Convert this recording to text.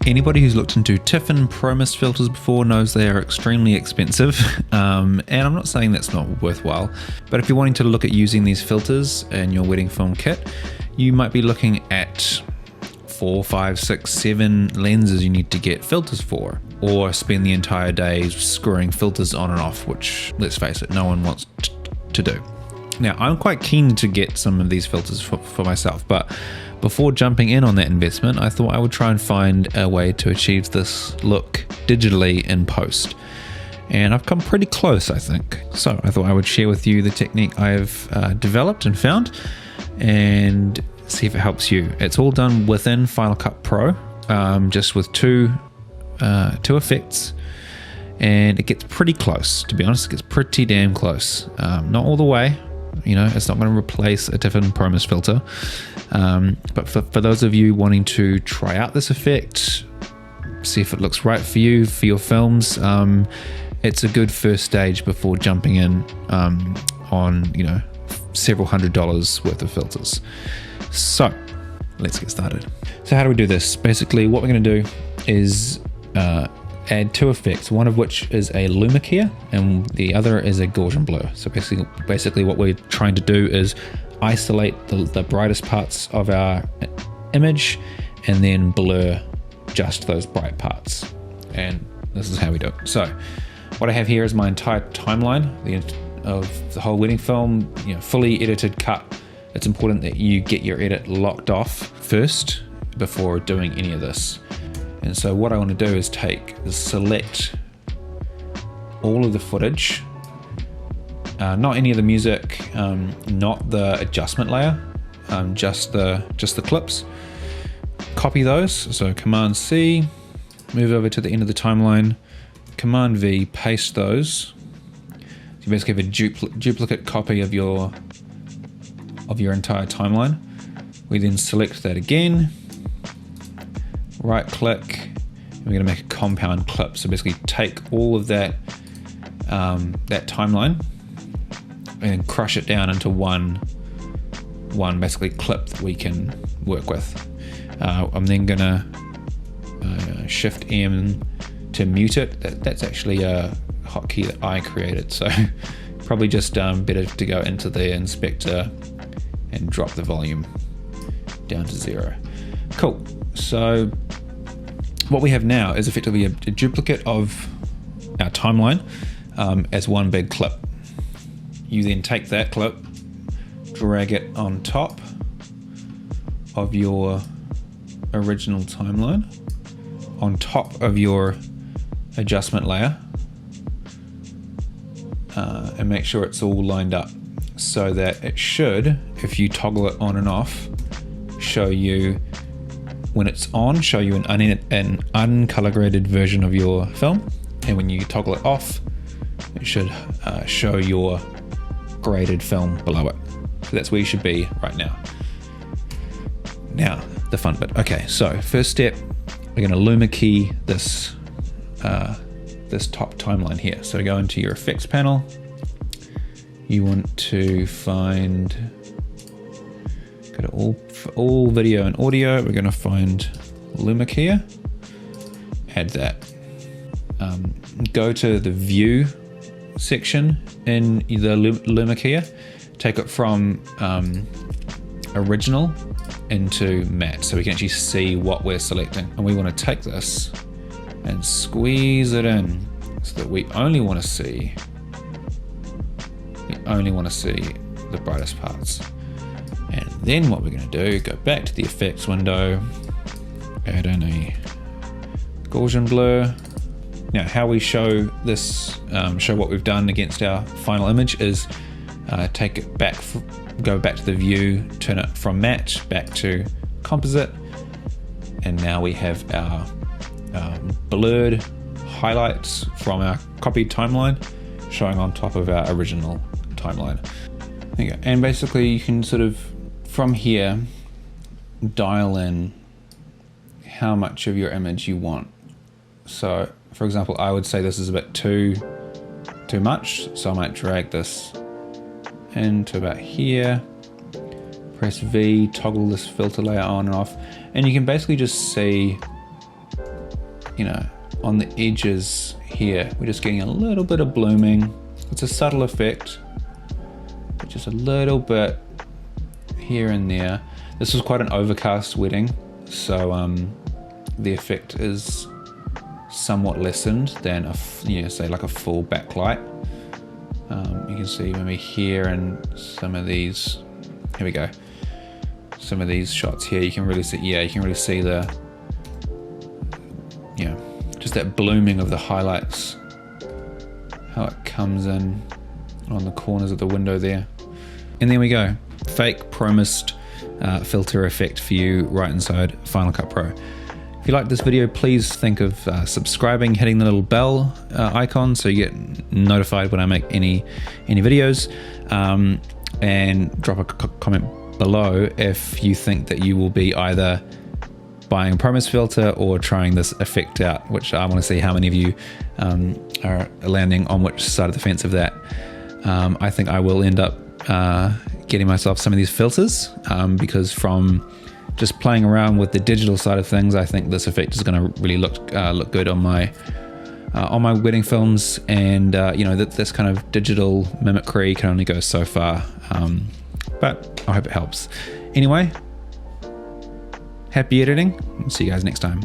Anybody who's looked into TIFF and ProMist filters before knows they are extremely expensive, and I'm not saying that's not worthwhile, but if you're wanting to look at using these filters in your wedding film kit, you might be looking at 4, 5, 6, 7 lenses you need to get filters for, or spend the entire day screwing filters on and off, which, let's face it, no one wants to do. Now, I'm quite keen to get some of these filters for myself, but before jumping in on that investment, I thought I would try and find a way to achieve this look digitally in post. And I've come pretty close, I think. So I thought I would share with you the technique I've developed and found, and see if it helps you. It's all done within Final Cut Pro, just with two effects, and it gets pretty close. To be honest, it gets pretty damn close. Not all the way. You know, it's not going to replace a TIFF and ProMist filter, but for those of you wanting to try out this effect, see if it looks right for you, for your films, it's a good first stage before jumping in on, you know, several $100s worth of filters. So let's get started. So how do we do this? Basically, what we're going to do is add 2 effects, one of which is a luma keyer and the other is a Gaussian blur. So basically what we're trying to do is isolate the brightest parts of our image and then blur just those bright parts. And this is how we do it. So what I have here is my entire timeline of the whole wedding film, you know, fully edited cut. It's important that you get your edit locked off first before doing any of this. And so what I want to do is select all of the footage, not any of the music, not the adjustment layer, just the clips. Copy those, so Command C, move over to the end of the timeline, Command V, paste those. So you basically have a duplicate copy of your entire timeline. We then select that again, right click, and we're going to make a compound clip. So basically take all of that timeline and crush it down into one basically clip that we can work with. I'm then going to Shift M to mute it. That's actually a hotkey that I created, so probably just better to go into the inspector and drop the volume down to 0. Cool. So what we have now is effectively a duplicate of our timeline as one big clip. You then take that clip, drag it on top of your original timeline, on top of your adjustment layer, and make sure it's all lined up so that it should, if you toggle it on and off, show you, when it's on, show you an uncolor graded version of your film, and when you toggle it off, it should show your graded film below it. So that's where you should be right now. Now, the fun bit. Okay, so first step, we're going to luma key this top timeline here. So go into your effects panel. You want to find, go to all video and audio. We're going to find luma keyer. Add that. Go to the view section in the luma keyer. Take it from original into matte, so we can actually see what we're selecting. And we want to take this and squeeze it in so that we only want to see the brightest parts. And then what we're going to do, go back to the effects window, add in a Gaussian blur. Now, how we show this, show what we've done against our final image is take it back, go back to the view, turn it from matte back to composite, and now we have our blurred highlights from our copied timeline showing on top of our original timeline. There you go. And basically you can sort of, from here, dial in how much of your image you want. So for example, I would say this is a bit too much, so I might drag this into about here, press V, toggle this filter layer on and off, and you can basically just see you know, on the edges here, we're just getting a little bit of blooming. It's a subtle effect, but just a little bit here and there. This was quite an overcast wedding, so the effect is somewhat lessened than say like a full backlight. You can see maybe here and some of these, here we go, some of these shots here, you can really see, you can really see the, just that blooming of the highlights, how it comes in on the corners of the window there. And there we go, fake Pro-Mist filter effect for you right inside Final Cut Pro. If you like this video, please think of subscribing, hitting the little bell icon so you get notified when I make any videos, and drop a comment below if you think that you will be either buying a Pro-Mist filter or trying this effect out, which I want to see how many of you are landing on which side of the fence of that. I think I will end up getting myself some of these filters because from just playing around with the digital side of things, I think this effect is going to really look good on my wedding films, and this kind of digital mimicry can only go so far, but I hope it helps. Anyway, happy editing, and see you guys next time.